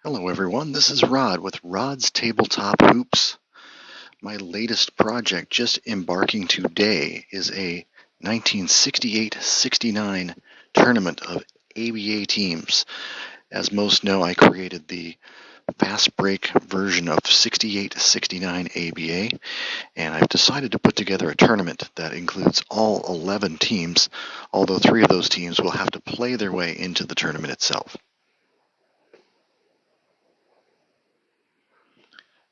Hello everyone, this is Rod with Rod's Tabletop Hoops. My latest project, just embarking today, is a 1968-69 tournament of ABA teams. As most know, I created the fast break version of 68-69 ABA, and I've decided to put together a tournament that includes all 11 teams, although 3 of those teams will have to play their way into the tournament itself.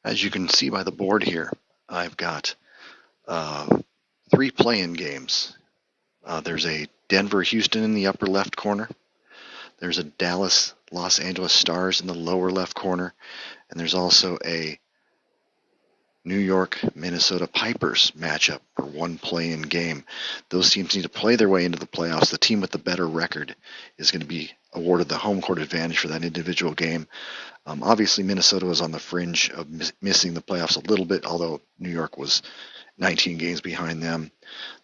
As you can see by the board here, I've got 3 play-in games. There's a Denver-Houston in the upper left corner. There's a Dallas-Los Angeles Stars in the lower left corner. And there's also a New York-Minnesota Pipers matchup for one play-in game. Those teams need to play their way into the playoffs. The team with the better record is going to be awarded the home court advantage for that individual game. Obviously, Minnesota was on the fringe of missing the playoffs a little bit, although New York was 19 games behind them.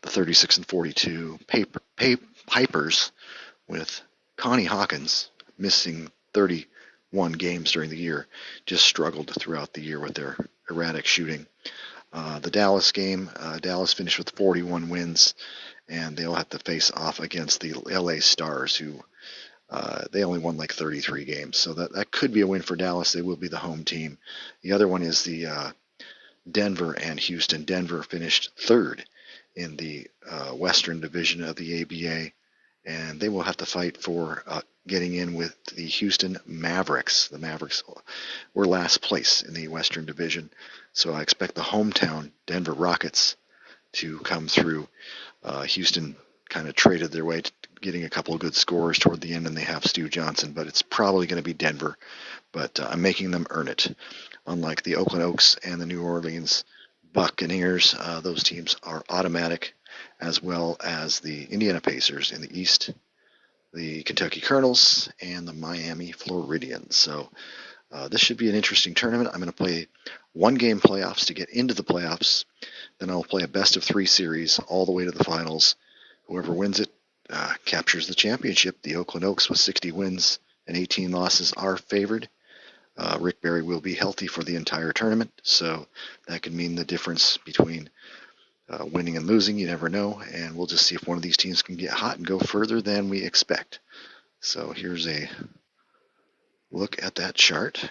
The 36 and 42 Pipers, with Connie Hawkins missing 31 games during the year, just struggled throughout the year with their erratic shooting. The Dallas game, Dallas finished with 41 wins, and they'll have to face off against the LA Stars, who they only won like 33 games. So that could be a win for Dallas. They will be the home team. The other one is the Denver and Houston. Denver finished third in the Western Division of the ABA, and they will have to fight for getting in with the Houston Mavericks. The Mavericks were last place in the Western Division, so I expect the hometown Denver Rockets to come through. Houston kind of traded their way to getting a couple of good scores toward the end, and they have Stu Johnson, but it's probably going to be Denver. But I'm making them earn it. Unlike the Oakland Oaks and the New Orleans Buccaneers, those teams are automatic, as well as the Indiana Pacers in the East, the Kentucky Colonels, and the Miami Floridians. So this should be an interesting tournament. I'm going to play one-game playoffs to get into the playoffs. Then I'll play a best-of-3 series all the way to the finals. Whoever wins it captures the championship. The Oakland Oaks with 60 wins and 18 losses are favored. Rick Barry will be healthy for the entire tournament, so that could mean the difference between winning and losing. You never know, and we'll just see if one of these teams can get hot and go further than we expect. So here's a look at that chart.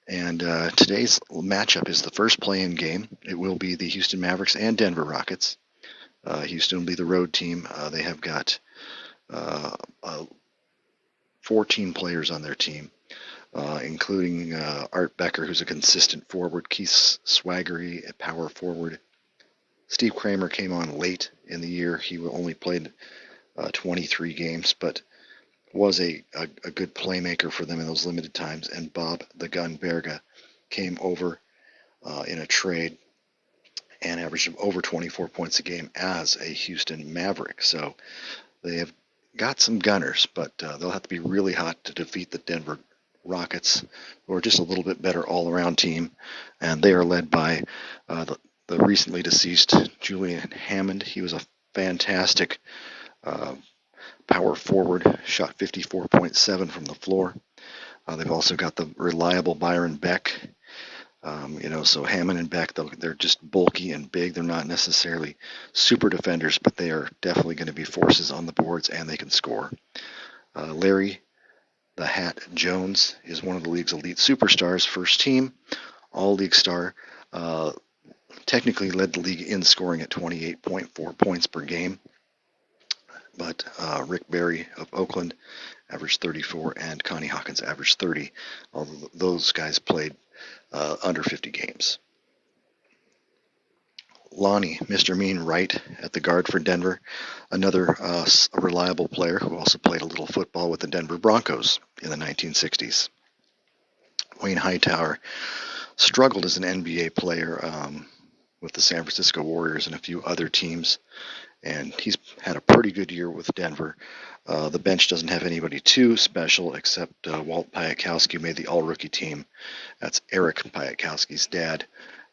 And today's matchup is the first play-in game. It will be the Houston Mavericks and Denver Rockets. Houston will be the road team. They have got 14 players on their team, including Art Becker, who's a consistent forward, Keith Swaggery, a power forward. Steve Kramer came on late in the year. He only played 23 games, but was a good playmaker for them in those limited times. And Bob the Gun Berga came over in a trade and averaged over 24 points a game as a Houston Maverick. So they have got some gunners, but they'll have to be really hot to defeat the Denver Rockets, who are just a little bit better all-around team. And they are led by the recently deceased Julian Hammond. He was a fantastic power forward, shot 54.7 from the floor. They've also got the reliable Byron Beck. So Hammond and Beck, they're just bulky and big. They're not necessarily super defenders, but they are definitely going to be forces on the boards, and they can score. Larry the Hat Jones is one of the league's elite superstars, first team, all-league star. Technically led the league in scoring at 28.4 points per game. But Rick Barry of Oakland averaged 34, and Connie Hawkins averaged 30, although those guys played under 50 games. Lonnie, Mr. Mean Wright at the guard for Denver, another reliable player who also played a little football with the Denver Broncos in the 1960s. Wayne Hightower struggled as an NBA player with the San Francisco Warriors and a few other teams, and he's had a pretty good year with Denver. The bench doesn't have anybody too special except Walt Piatkowski, who made the all-rookie team. That's Eric Piatkowski's dad,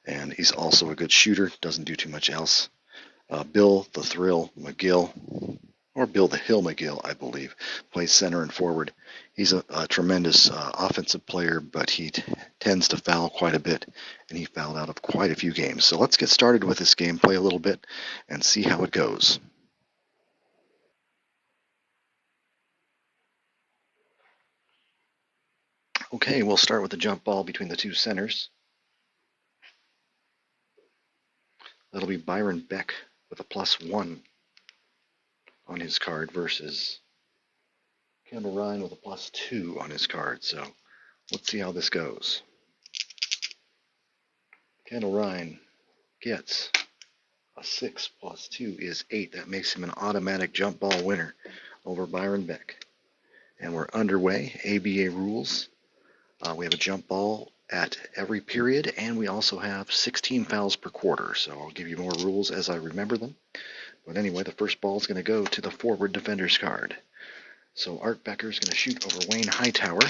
and he's also a good shooter, doesn't do too much else. Bill the Thrill McGill, or Bill the Hill McGill, I believe, plays center and forward. He's a tremendous offensive player, but he tends to foul quite a bit, and he fouled out of quite a few games. So let's get started with this game, play a little bit, and see how it goes. Okay, we'll start with the jump ball between the two centers. That'll be Byron Beck with a +1 on his card versus Kendall Ryan with a +2 on his card. So let's see how this goes. Kendall Ryan gets a 6 + 2 is 8. That makes him an automatic jump ball winner over Byron Beck. And we're underway. ABA rules. We have a jump ball at every period, and we also have 16 fouls per quarter. So I'll give you more rules as I remember them. But anyway, the first ball is going to go to the forward defender's card. So Art Becker is going to shoot over Wayne Hightower.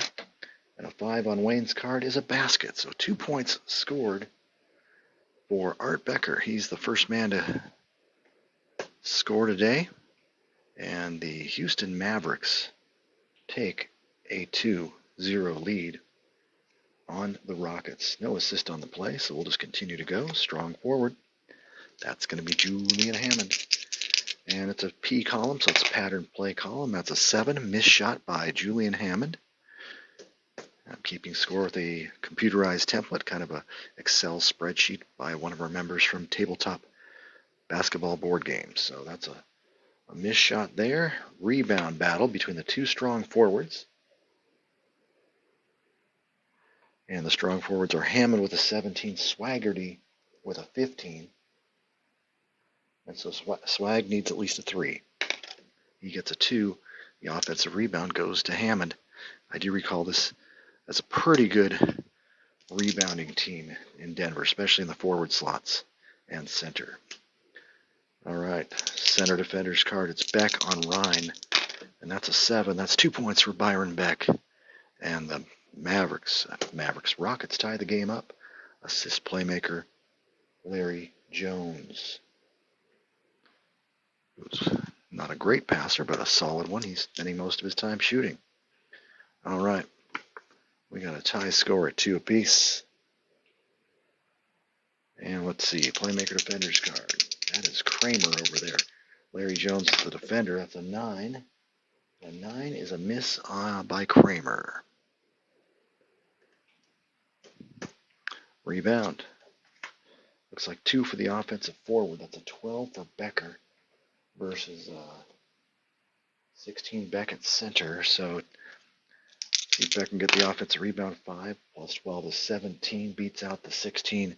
And a 5 on Wayne's card is a basket. So 2 points scored for Art Becker. He's the first man to score today. And the Houston Mavericks take a 2-0 lead on the Rockets. No assist on the play, so we'll just continue to go. Strong forward. That's going to be Julian Hammond. And it's a P column, so it's a pattern play column. That's a 7. Missed shot by Julian Hammond. I'm keeping score with a computerized template, kind of a Excel spreadsheet by one of our members from Tabletop Basketball Board Games. So that's a missed shot there. Rebound battle between the two strong forwards. And the strong forwards are Hammond with a 17, Swaggerty with a 15. And so Swag needs at least a 3. He gets a 2. The offensive rebound goes to Hammond. I do recall this as a pretty good rebounding team in Denver, especially in the forward slots and center. All right, center defender's card. It's Beck on Ryan, and that's a 7. That's 2 points for Byron Beck. And the Rockets tie the game up. Assist playmaker Larry Jones, who's not a great passer, but a solid one. He's spending most of his time shooting. All right, we got a tie score at 2 apiece. And let's see, playmaker defender's card. That is Kramer over there. Larry Jones is the defender. That's a 9. A 9 is a miss by Kramer. Rebound. Looks like 2 for the offensive forward. That's a 12 for Becker versus 16 Beck at center. So see if Beck can get the offensive rebound. 5 + 12 is 17. Beats out the 16.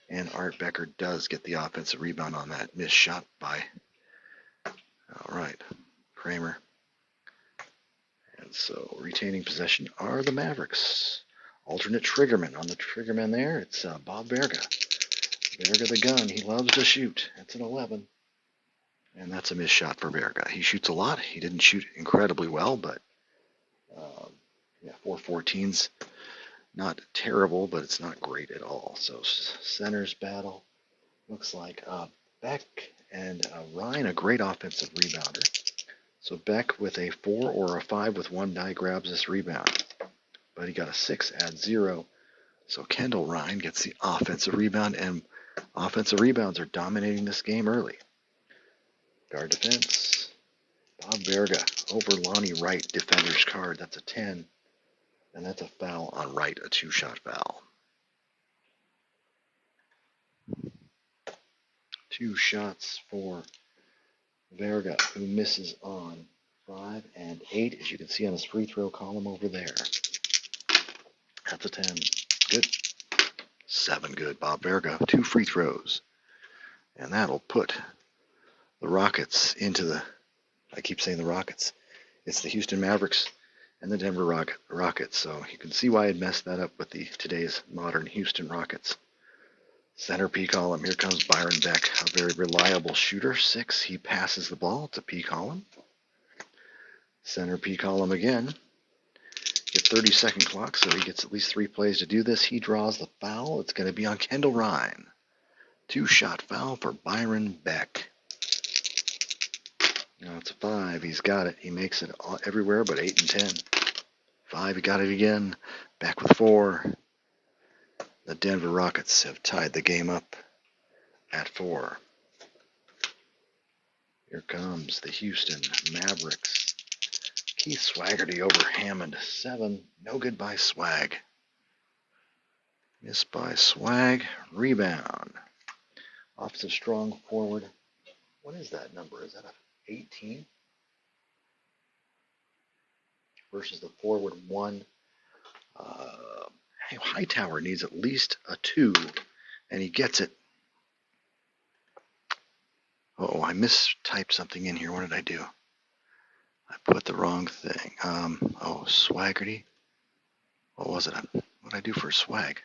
And Art Becker does get the offensive rebound on that missed shot by, all right, Kramer. And so retaining possession are the Mavericks. Alternate triggerman. On the triggerman there, it's Bob Verga. Verga the gun. He loves to shoot. That's an 11. And that's a missed shot for Verga. He shoots a lot. He didn't shoot incredibly well, but 4-14's not terrible, but it's not great at all. So centers battle. Looks like Beck and Ryan, a great offensive rebounder. So Beck with a 4 or a 5 with 1 die grabs this rebound. But he got a 6, adds 0. So Kendall Ryan gets the offensive rebound, and offensive rebounds are dominating this game early. Guard defense. Bob Verga over Lonnie Wright, defender's card. That's a 10. And that's a foul on Wright, a 2-shot foul. 2 shots for Verga, who misses on 5 and 8, as you can see on his free throw column over there. That's a 10. Good. 7 good. Bob Verga, 2 free throws. And that'll put the Rockets into the, I keep saying the Rockets. It's the Houston Mavericks and the Denver Rockets. So you can see why I'd messed that up with the today's modern Houston Rockets. Center P column. Here comes Byron Beck, a very reliable shooter. 6. He passes the ball. It's a P column. Center P column again. Get 30-second clock, so he gets at least 3 plays to do this. He draws the foul. It's going to be on Kendall Ryan. 2-shot foul for Byron Beck. Now it's a 5. He's got it. He makes it everywhere but 8 and 10. 5, he got it again. Back with 4. The Denver Rockets have tied the game up at 4. Here comes the Houston Mavericks. Keith Swaggerty over Hammond. 7. No good by Swag. Missed by Swag. Rebound. Offensive strong forward. What is that number? Is that a 18? Versus the forward 1. Hightower needs at least a 2, and he gets it. Oh, I mistyped something in here. What did I do? I put the wrong thing. Swaggerty. What was it? What did I do for Swag?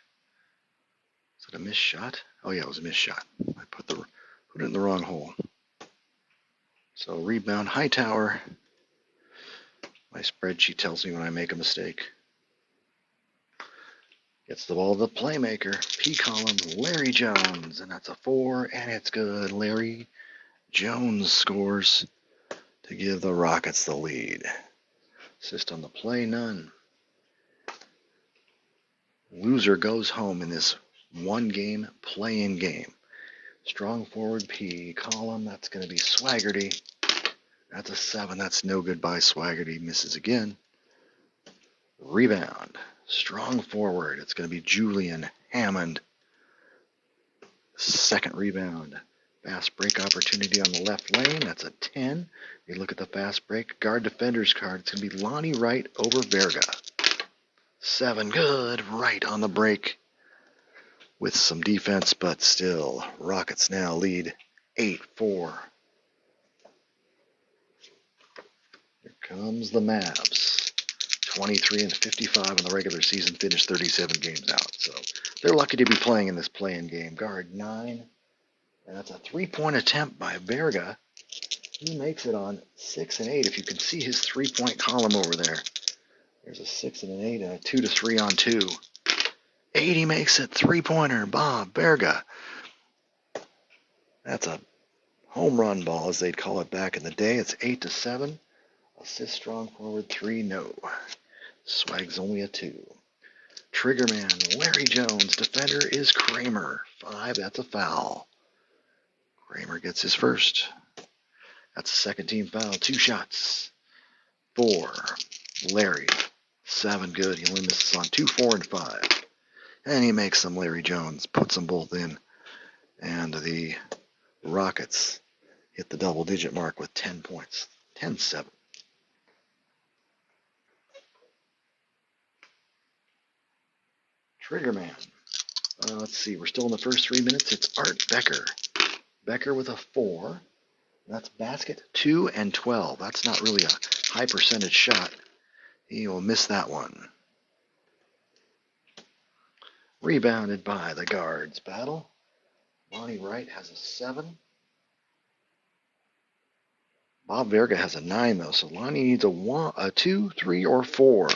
Is it a missed shot? Oh yeah, it was a missed shot. I put it in the wrong hole. So rebound Hightower. My spreadsheet tells me when I make a mistake. Gets the ball to the playmaker. P column, Larry Jones. And that's a 4, and it's good. Larry Jones scores to give the Rockets the lead. Assist on the play, none. Loser goes home in this one-game play-in game. Strong forward P column. That's going to be Swaggerty. That's a 7. That's no good by Swaggerty. Misses again. Rebound. Strong forward. It's going to be Julian Hammond. Second rebound. Fast break opportunity on the left lane. That's a 10. You look at the fast break. Guard defender's card. It's going to be Lonnie Wright over Verga. 7. Good. Right on the break. With some defense, but still. Rockets now lead 8-4. Here comes the Mavs. 23 and 55 in the regular season, finished 37 games out. So they're lucky to be playing in this play-in game. Guard 9. And that's a 3-point attempt by Verga. He makes it on 6 and 8. If you can see his 3-point column over there. There's a 6 and an 8 and a 2 to 3 on 2. 8, he makes it. 3-pointer, Bob Verga. That's a home run ball, as they'd call it back in the day. It's 8 to 7. Assist strong forward 3, no. Swag's only a 2. Triggerman, Larry Jones. Defender is Kramer. 5, that's a foul. Kramer gets his first. That's a second team foul. 2 shots. 4. Larry. 7, good. He only misses on 2, 4, and 5. And he makes them. Larry Jones puts them both in. And the Rockets hit the double-digit mark with 10 points. 10-7. Triggerman. Let's see. We're still in the first 3 minutes. It's Art Becker. Becker with a 4. That's basket 2 and 12. That's not really a high percentage shot. He will miss that one. Rebounded by the guards. Battle. Lonnie Wright has a 7. Bob Verga has a 9, though, so Lonnie needs a 2, 3, or 4.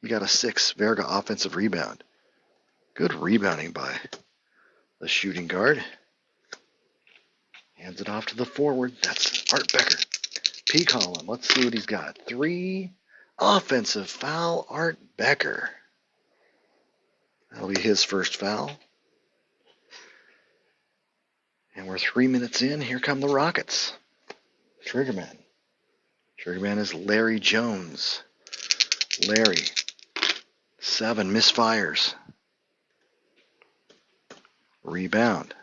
He got a 6. Verga offensive rebound. Good rebounding by the shooting guard. Hands it off to the forward. That's Art Becker. P column. Let's see what he's got. 3. Offensive foul, Art Becker. That'll be his first foul. And we're 3 minutes in. Here come the Rockets. Triggerman. Triggerman is Larry Jones. Larry. 7 misfires. Rebound.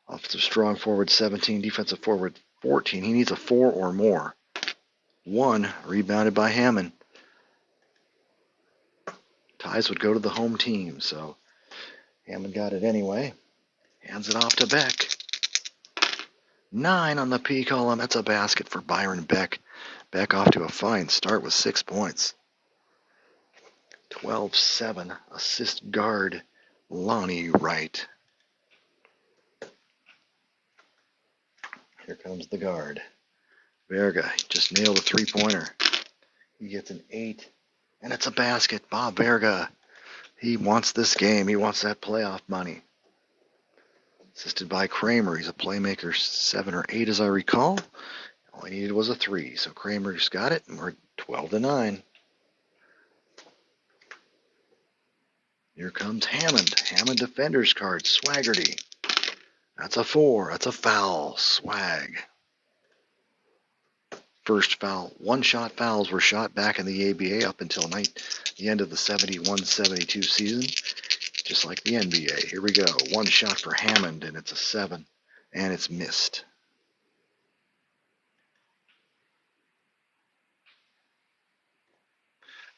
Offensive strong forward 17, defensive forward 14. He needs a 4 or more. 1 rebounded by Hammond. Ties would go to the home team, so Hammond got it anyway. Hands it off to Beck. 9 on the P column. That's a basket for Byron Beck. Beck off to a fine start with 6 points. 12-7. Assist guard Lonnie Wright. Here comes the guard. Verga just nailed a 3-pointer. He gets an 8. And it's a basket. Bob Verga. He wants this game. He wants that playoff money. Assisted by Kramer. He's a playmaker 7 or 8 as I recall. All he needed was a 3, so Kramer's got it, and we're 12-9. Here comes Hammond. Hammond defender's card, Swaggerty. That's a 4. That's a foul. Swag. First foul. One-shot fouls were shot back in the ABA up until the end of the 71-72 season, just like the NBA. Here we go. One shot for Hammond, and it's a 7, and it's missed.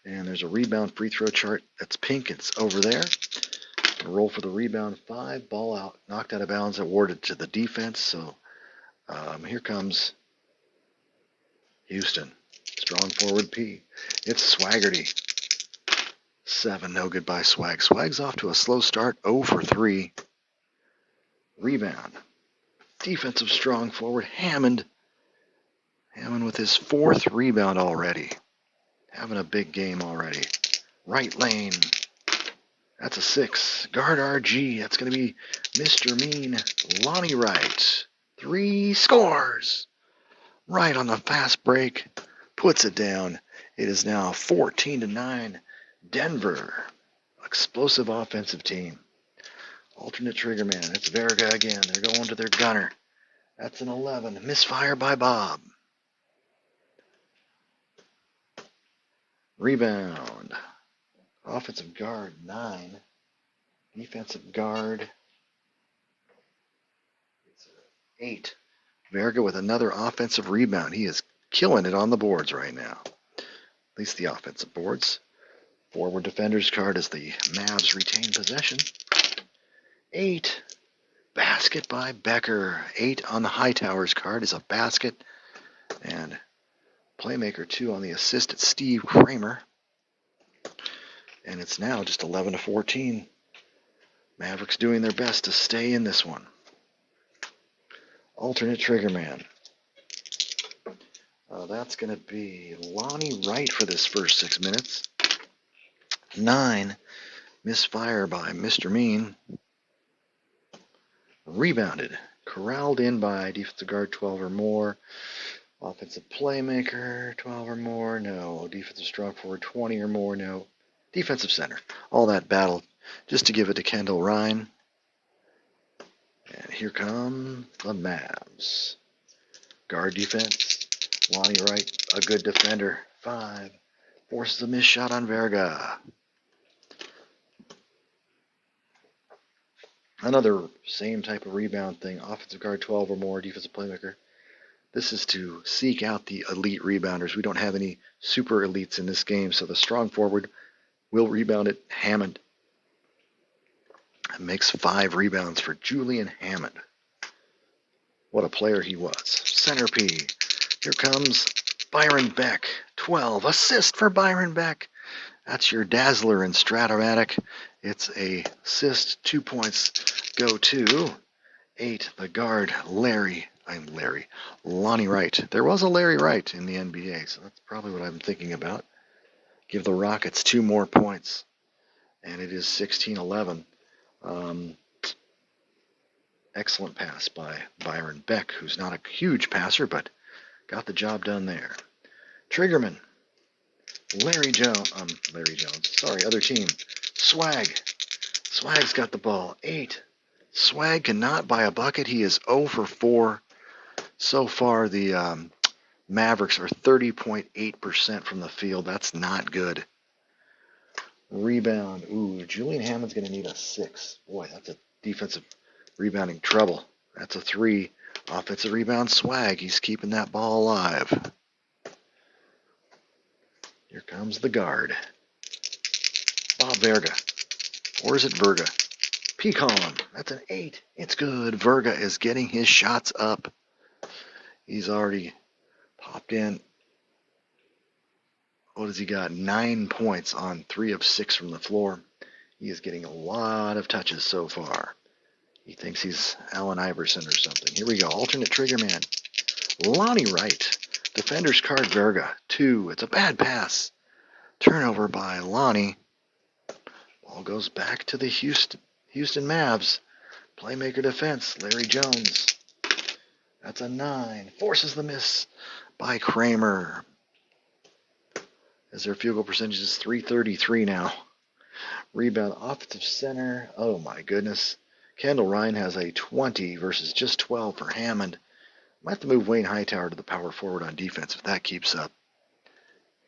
And there's a rebound free throw chart. That's pink. It's over there. Roll for the rebound 5. Ball out. Knocked out of bounds. Awarded to the defense. So here comes Houston. Strong forward P. It's Swaggerty. 7. No good by Swag. Swag's off to a slow start. 0 for 3. Rebound. Defensive strong forward Hammond. Hammond with his 4th rebound already. Having a big game already. Right lane. That's a 6. Guard RG. That's going to be Mr. Mean. Lonnie Wright. 3 scores. Right on the fast break. Puts it down. It is now 14-9. Denver. Explosive offensive team. Alternate trigger man. It's Verga again. They're going to their gunner. That's an 11. Misfire by Bob. Rebound. Offensive guard, 9. Defensive guard, 8. Verga with another offensive rebound. He is killing it on the boards right now. At least the offensive boards. Forward defender's card as the Mavs retain possession. 8. Basket by Becker. 8 on the Hightower's card is a basket. And playmaker 2 on the assist at Steve Kramer. And it's now just 11-14. Mavericks doing their best to stay in this one. Alternate trigger man. That's going to be Lonnie Wright for this first 6 minutes. 9. Misfire by Mr. Mean. Rebounded. Corralled in by defensive guard 12 or more. Offensive playmaker 12 or more. No. Defensive strong forward 20 or more. No. Defensive center. All that battle just to give it to Kendall Ryan. And here come the Mavs. Guard defense. Lonnie Wright, a good defender. 5. Forces a missed shot on Verga. Another same type of rebound thing. Offensive guard 12 or more. Defensive playmaker. This is to seek out the elite rebounders. We don't have any super elites in this game, so the strong forward will rebound it. Hammond makes 5 rebounds for Julian Hammond. What a player he was. Center P. Here comes Byron Beck. 12. Assist for Byron Beck. That's your dazzler in Stratomatic. It's a assist. 2 points go to 8. The guard, Lonnie Wright. There was a Larry Wright in the NBA, so that's probably what I'm thinking about. Give the Rockets 2 more points. And it is 16-11. Excellent pass by Byron Beck, who's not a huge passer, but got the job done there. Triggerman. Larry Jones. Sorry, other team. Swag. Swag's got the ball. 8. Swag cannot buy a bucket. He is 0 for 4. So far, the Mavericks are 30.8% from the field. That's not good. Rebound. Ooh, Julian Hammond's going to need a 6. Boy, that's a defensive rebounding trouble. That's a 3. Offensive rebound, Swag. He's keeping that ball alive. Here comes the guard. Bob Verga. Or is it Verga? Pecan. That's an 8. It's good. Verga is getting his shots up. He's already popped in. What has he got? 9 points on 3 of 6 from the floor. He is getting a lot of touches so far. He thinks he's Allen Iverson or something. Here we go. Alternate trigger man. Lonnie Wright. Defender's card Verga. 2. It's a bad pass. Turnover by Lonnie. Ball goes back to the Houston Mavs. Playmaker defense. Larry Jones. That's a 9. Forces the miss by Kramer. As their field goal percentage is .333 now. Rebound offensive center. Oh my goodness. Kendall Ryan has a 20 versus just 12 for Hammond. Might have to move Wayne Hightower to the power forward on defense if that keeps up.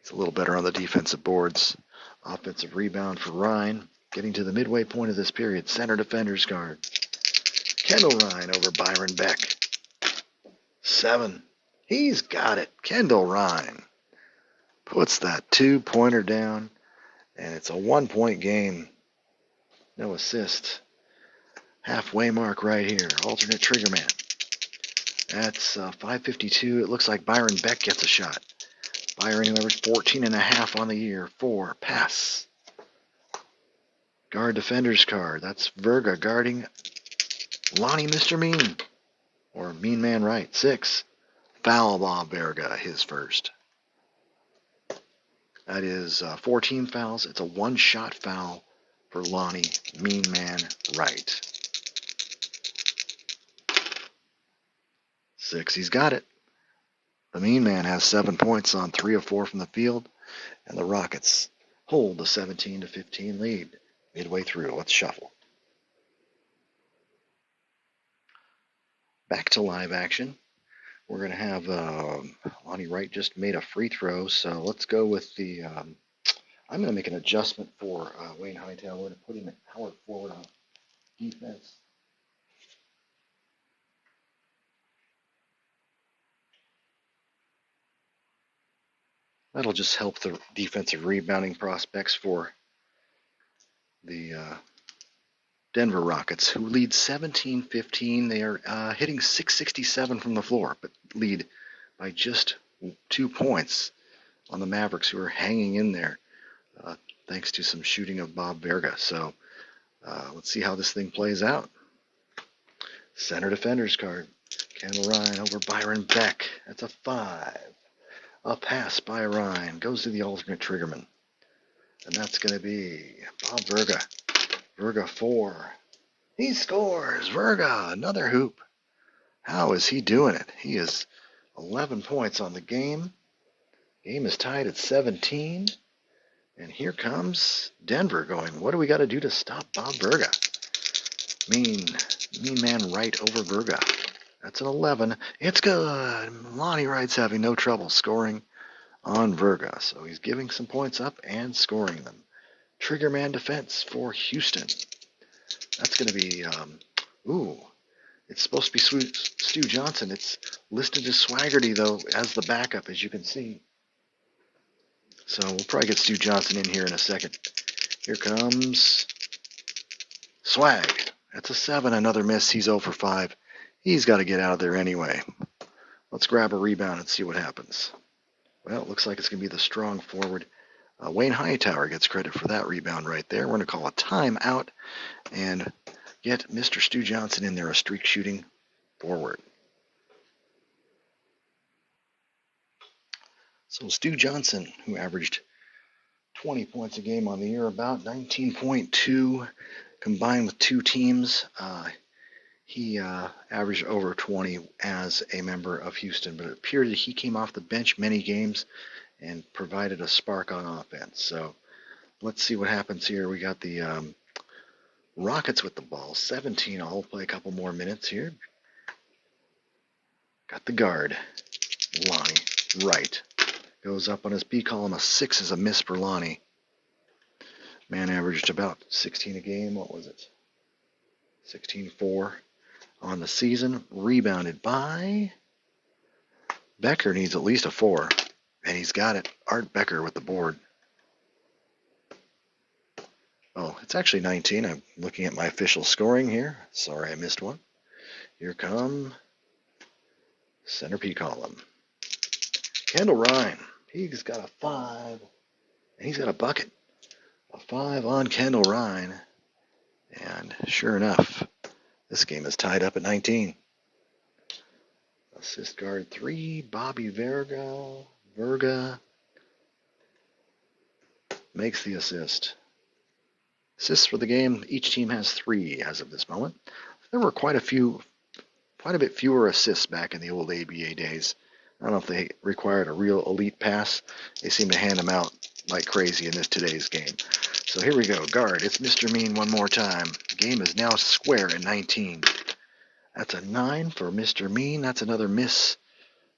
He's a little better on the defensive boards. Offensive rebound for Ryan. Getting to the midway point of this period. Center defender's guard. Kendall Ryan over Byron Beck. 7. He's got it. Kendall Ryan puts that 2-pointer down, and it's a 1-point game. No assist. Halfway mark right here. Alternate trigger man. That's 5:52. It looks like Byron Beck gets a shot. Byron, who averaged 14.5 on the year. 4. Pass. Guard defender's card. That's Verga guarding Lonnie Mr. Mean. Or Mean Man Right. 6. Foul Bob Verga, his first. That is 14 fouls. It's a one-shot foul for Lonnie Mean Man Right. 6. He's got it. The Mean Man has 7 points on 3 of 4 from the field, and the Rockets hold the 17-15 lead midway through. Let's shuffle. Back to live action. We're going to have Lonnie Wright just made a free throw, so let's go with the I'm going to make an adjustment for Wayne Hightower. We're going to put him at power forward on defense. That'll just help the defensive rebounding prospects for the Denver Rockets, who lead 17-15. They are hitting .667 from the floor, but lead by just 2 points on the Mavericks, who are hanging in there thanks to some shooting of Bob Verga. So let's see how this thing plays out. Center defender's card. Kendall Ryan over Byron Beck. That's a 5. A pass by Ryan. Goes to the alternate triggerman. And that's going to be Bob Verga. Verga 4. He scores. Verga, another hoop. How is he doing it? He is 11 points on the game. Game is tied at 17. And here comes Denver going, what do we got to do to stop Bob Verga? Mean Man Right over Verga. That's an 11. It's good. Lonnie Wright's having no trouble scoring on Verga. So he's giving some points up and scoring them. Trigger man defense for Houston. That's going to be, it's supposed to be Stu Johnson. It's listed as Swaggerty, though, as the backup, as you can see. So we'll probably get Stu Johnson in here in a second. Here comes Swag. That's a 7, another miss. He's 0 for 5. He's got to get out of there anyway. Let's grab a rebound and see what happens. Well, it looks like it's going to be the strong forward. Wayne Hightower gets credit for that rebound right there. We're going to call a timeout and get Mr. Stu Johnson in there, a streak shooting forward. So Stu Johnson, who averaged 20 points a game on the year, about 19.2 combined with 2 teams. He averaged over 20 as a member of Houston, but it appeared that he came off the bench many games and provided a spark on offense. So let's see what happens here. We got the Rockets with the ball, 17. I'll play a couple more minutes here. Got the guard, Lonnie Wright. Goes up on his B column. A 6 is a miss for Lonnie. Man averaged about 16 a game. What was it? 16-4 on the season. Rebounded by Becker. Needs at least a 4. And he's got it. Art Becker with the board. Oh, it's actually 19. I'm looking at my official scoring here. Sorry, I missed one. Here come center P column. Kendall Ryan. He's got a 5. And he's got a bucket. A 5 on Kendall Ryan. And sure enough, this game is tied up at 19. Assist guard 3, Bobby Verga makes the assist. Assists for the game, each team has 3 as of this moment. There were quite a few quite a bit fewer assists back in the old ABA days. I don't know if they required a real elite pass. They seem to hand them out like crazy in this today's game. So here we go. Guard, it's Mr. Mean one more time. The game is now square at 19. That's a 9 for Mr. Mean. That's another miss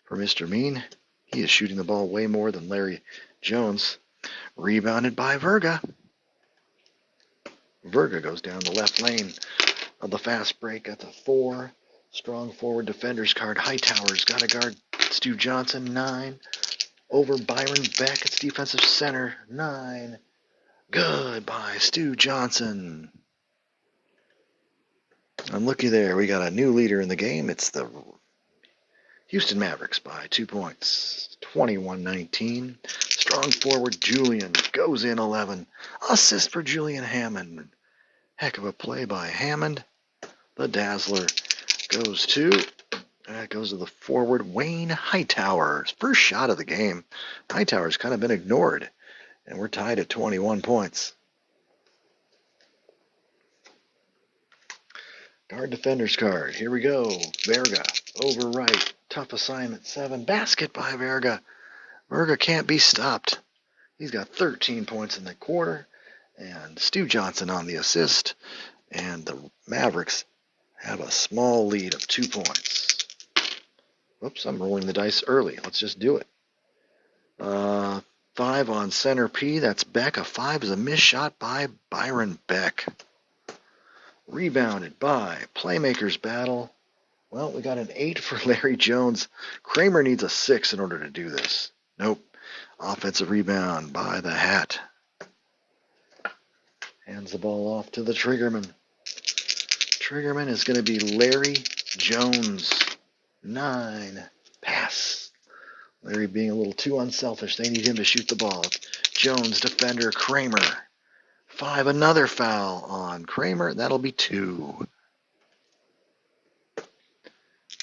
for Mr. Mean. He is shooting the ball way more than Larry Jones. Rebounded by Verga. Verga goes down the left lane of the fast break. That's a 4. Strong forward defender's card. Hightower's got to guard Stu Johnson. 9. Over Byron Beck. It's defensive center. 9. Good by Stu Johnson. And looky there. We got a new leader in the game. It's the Houston Mavericks by 2 points. 21-19. Strong forward Julian goes in 11. Assist for Julian Hammond. Heck of a play by Hammond. The Dazzler goes to, that goes to the forward Wayne Hightower. First shot of the game. Hightower's kind of been ignored. And we're tied at 21 points. Guard defender's card. Here we go. Verga over right. Tough assignment. 7. Basket by Verga. Verga can't be stopped. He's got 13 points in the quarter. And Stu Johnson on the assist. And the Mavericks have a small lead of 2 points. Whoops, I'm rolling the dice early. Let's just do it. 5 on center P. That's Beck. A 5 is a missed shot by Byron Beck. Rebounded by Playmakers Battle. Well, we got an 8 for Larry Jones. Kramer needs a 6 in order to do this. Nope. Offensive rebound by the Hat. Hands the ball off to the Triggerman. Triggerman is going to be Larry Jones. 9. Pass. Larry being a little too unselfish. They need him to shoot the ball. Jones, defender, Kramer. 5, another foul on Kramer. That'll be 2.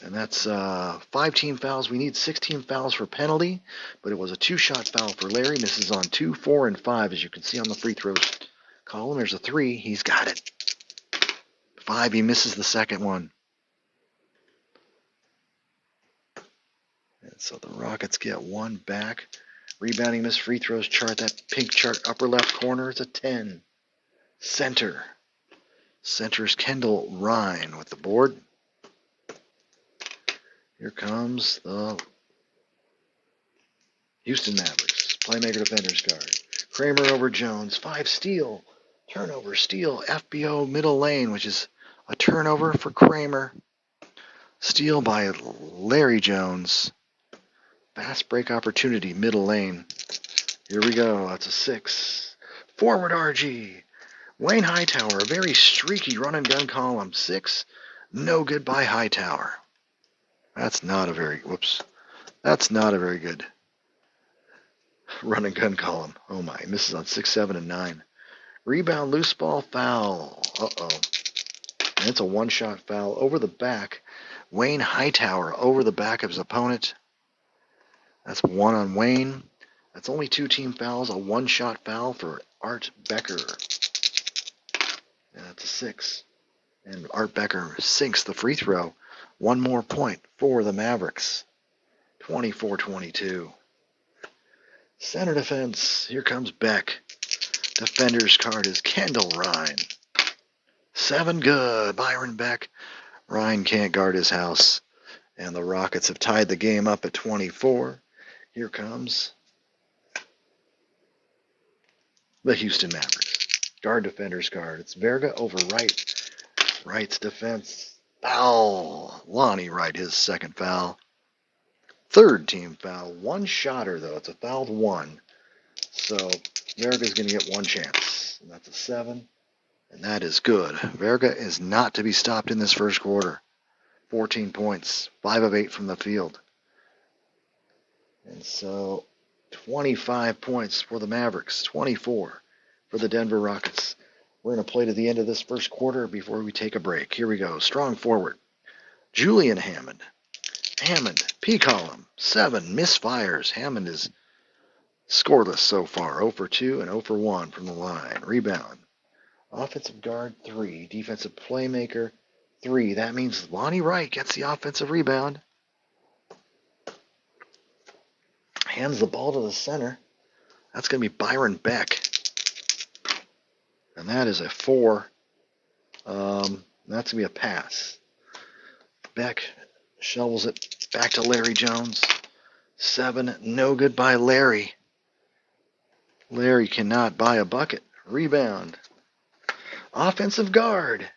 And that's 5 team fouls. We need 16 fouls for penalty, but it was a 2-shot foul for Larry. Misses on 2, 4, and 5, as you can see on the free throws column. There's a 3. He's got it. 5, he misses the second one. And so the Rockets get 1 back. Rebounding miss free throws chart, that pink chart upper left corner, is a 10. Center. Center's Kendall Ryan with the board. Here comes the Houston Mavericks. Playmaker defender's card. Kramer over Jones. 5 steal. Turnover, steal. FBO middle lane, which is a turnover for Kramer. Steal by Larry Jones. Fast break opportunity, middle lane. Here we go. That's a 6. Forward RG. Wayne Hightower, a very streaky run and gun column. 6. No good by Hightower. That's not a very good run and gun column. Oh my, misses on 6, 7, and 9. Rebound, loose ball, foul. Uh-oh. And it's a 1-shot foul over the back. Wayne Hightower over the back of his opponent. That's 1 on Wayne. That's only 2 team fouls. A 1-shot foul for Art Becker. And that's a 6. And Art Becker sinks the free throw. 1 more point for the Mavericks. 24-22. Center defense. Here comes Beck. Defender's card is Kendall Ryan. 7 good. Byron Beck. Ryan can't guard his house. And the Rockets have tied the game up at 24. Here comes the Houston Mavericks. Guard defender's card. It's Verga over right. Wright's defense. Foul. Lonnie Wright, his second foul. 3rd team foul. 1-shotter, though. It's a fouled 1. So Verga's going to get 1 chance. And that's a 7. And that is good. Verga is not to be stopped in this first quarter. 14 points. 5 of 8 from the field. And so 25 points for the Mavericks. 24 for the Denver Rockets. We're going to play to the end of this first quarter before we take a break. Here we go. Strong forward. Julian Hammond. Hammond, P column. 7 misfires. Hammond is scoreless so far. 0 for 2 and 0 for 1 from the line. Rebound. Offensive guard 3. Defensive playmaker 3. That means Lonnie Wright gets the offensive rebound. Hands the ball to the center. That's going to be Byron Beck. And that is a 4. That's going to be a pass. Beck shovels it back to Larry Jones. 7. No good by Larry. Larry cannot buy a bucket. Rebound. Offensive guard.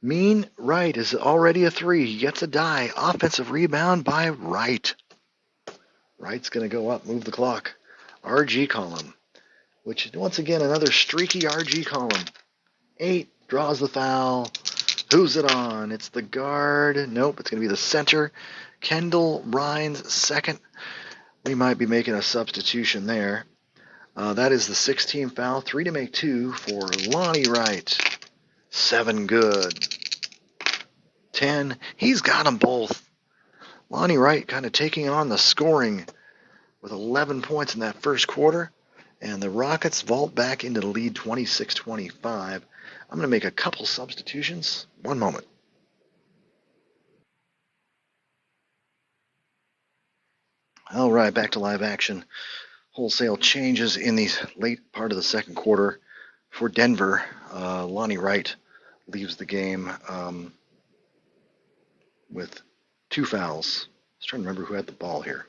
Mean Wright is already a 3. He gets a die. Offensive rebound by Wright. Wright's going to go up, move the clock. RG column, which once again another streaky RG column. 8 draws the foul. Who's it on? It's the guard. Nope, it's going to be the center. Kendall Rhines, second. We might be making a substitution there. That is the 16th foul. 3 to make 2 for Lonnie Wright. 7 good. 10. He's got them both. Lonnie Wright kind of taking on the scoring with 11 points in that first quarter. And the Rockets vault back into the lead 26-25. I'm going to make a couple substitutions. One moment. All right, back to live action. Wholesale changes in the late part of the second quarter for Denver. Lonnie Wright leaves the game with 2 fouls. I was trying to remember who had the ball here.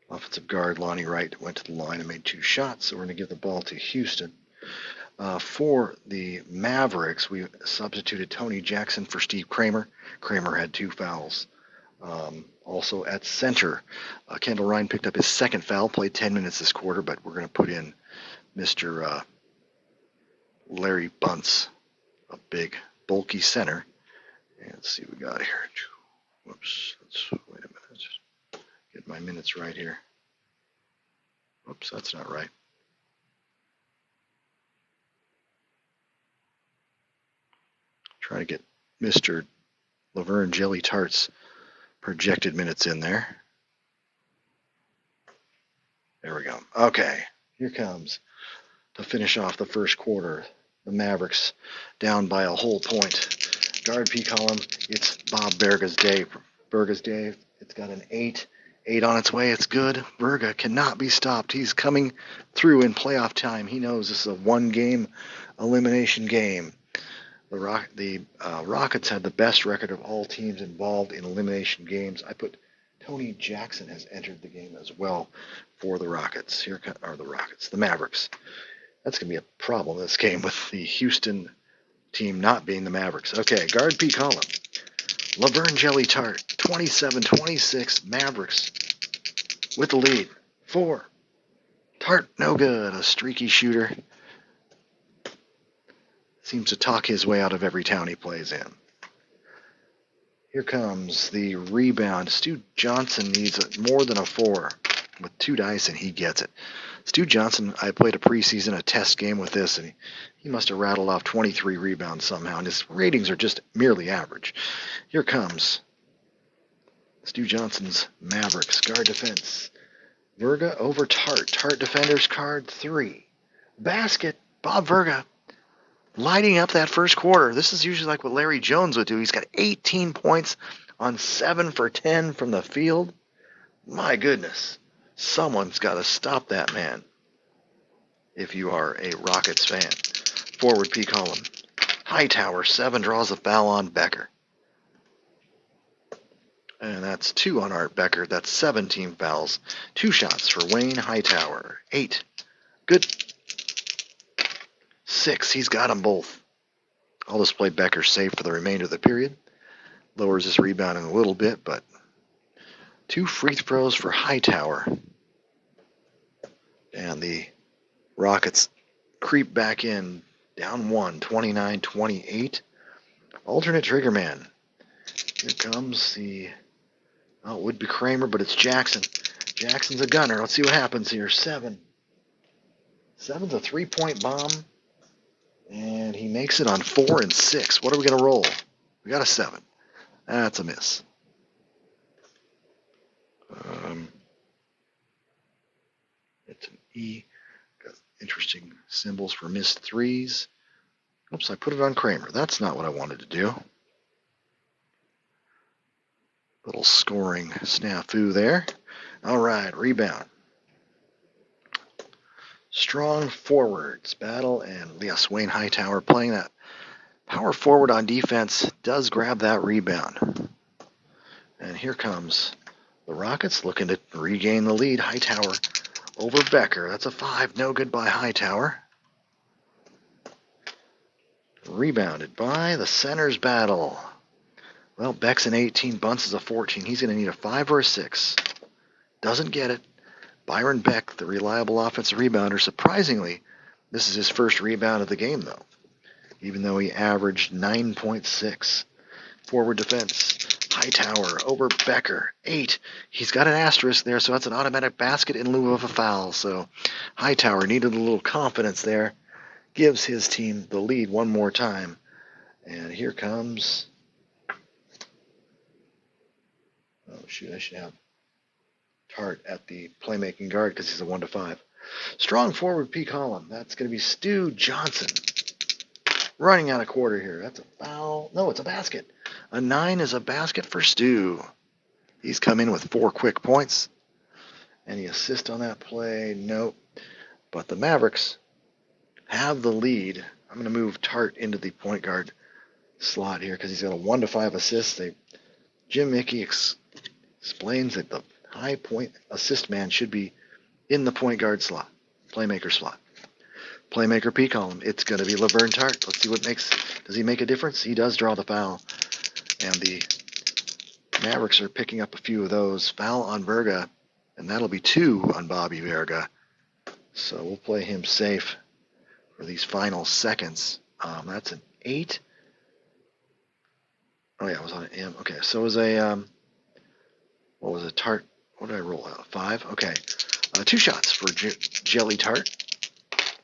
Offensive guard Lonnie Wright went to the line and made 2 shots, so we're going to give the ball to Houston. For the Mavericks, we substituted Tony Jackson for Steve Kramer. Kramer had 2 fouls. Also at center, Kendall Ryan picked up his second foul, played 10 minutes this quarter, but we're going to put in Mr. Larry Bunce, a big, bulky center. And let's see what we got here. Whoops, wait a minute. Get my minutes right here. Whoops, that's not right. Try to get Mr. Laverne Jelly Tart's projected minutes in there. There we go. Okay, here comes to finish off the first quarter. The Mavericks down by a whole point. Guard P column, it's Bob Berga's day. Berga's day, it's got an 8. 8 on its way, it's good. Berga cannot be stopped. He's coming through in playoff time. He knows this is a 1-game elimination game. The Rockets had the best record of all teams involved in elimination games. I put Tony Jackson has entered the game as well for the Rockets. Here are the Mavericks. That's going to be a problem in this game with the Houston team not being the Mavericks. Okay, guard P column. Laverne Jelly Tart, 27-26, Mavericks with the lead. 4. Tart, no good. A streaky shooter. Seems to talk his way out of every town he plays in. Here comes the rebound. Stu Johnson needs more than a 4. With 2 dice, and he gets it. Stu Johnson, I played a test game with this, and he must have rattled off 23 rebounds somehow, and his ratings are just merely average. Here comes Stu Johnson's Mavericks. Guard defense. Verga over Tart. Tart defenders card 3. Basket. Bob Verga lighting up that first quarter. This is usually like what Larry Jones would do. He's got 18 points on 7 for 10 from the field. My goodness. Someone's got to stop that man if you are a Rockets fan. Forward P column. Hightower, 7, draws a foul on Becker. And that's 2 on Art Becker. That's 17 fouls. 2 shots for Wayne Hightower. 8. Good. 6. He's got them both. I'll display Becker safe for the remainder of the period. Lowers his rebounding a little bit, but 2 free throws for Hightower. And the Rockets creep back in, down 1, 29-28. Alternate trigger man. Here comes it would be Kramer, but it's Jackson. Jackson's a gunner. Let's see what happens here. 7. 7's a 3-point bomb. And he makes it on 4 and 6. What are we going to roll? We got a 7. That's a miss. It's an E. Got interesting symbols for missed 3s. Oops, I put it on Kramer. That's not what I wanted to do. Little scoring snafu there. All right, rebound. Strong forwards battle, and yes, Wayne Hightower playing that power forward on defense does grab that rebound. And here comes the Rockets looking to regain the lead. Hightower over Becker. That's a 5. No good by Hightower. Rebounded by the centers battle. Well, Beck's an 18. Bunce is a 14. He's going to need a 5 or a 6. Doesn't get it. Byron Beck, the reliable offensive rebounder. Surprisingly, this is his first rebound of the game, though, even though he averaged 9.6. Forward defense. Hightower over Becker. 8. He's got an asterisk there, so that's an automatic basket in lieu of a foul. So Hightower needed a little confidence there. Gives his team the lead one more time. And here comes... Oh, shoot, I should have Tart at the playmaking guard because he's a 1-5. Strong forward P column. That's going to be Stu Johnson. Running out of quarter here. That's a foul. No, it's a basket. A 9 is a basket for Stu. He's come in with 4 quick points. Any assist on that play? Nope. But the Mavericks have the lead. I'm going to move Tart into the point guard slot here because he's got a 1-5 assist. Jim Mickey explains that the high point assist man should be in the point guard slot, playmaker slot. Playmaker P column. It's going to be Laverne Tart. Let's see what makes. Does he make a difference? He does draw the foul. And the Mavericks are picking up a few of those. Foul on Verga, and that'll be 2 on Bobby Verga. So we'll play him safe for these final seconds. That's an 8. Oh yeah, it was on an M. Okay, so it was a what was it? Tart. What did I roll out? 5. Okay, 2 shots for Jelly Tart.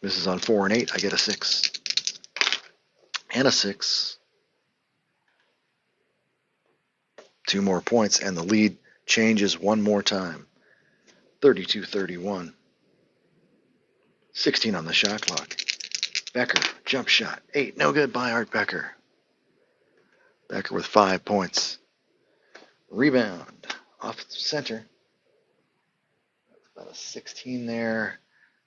Misses on 4 and 8. I get a 6 and a 6. 2 more points, and the lead changes one more time. 32-31. 16 on the shot clock. Becker, jump shot. 8, no good by Art Becker. Becker with 5 points. Rebound. Off center. That's about a 16 there.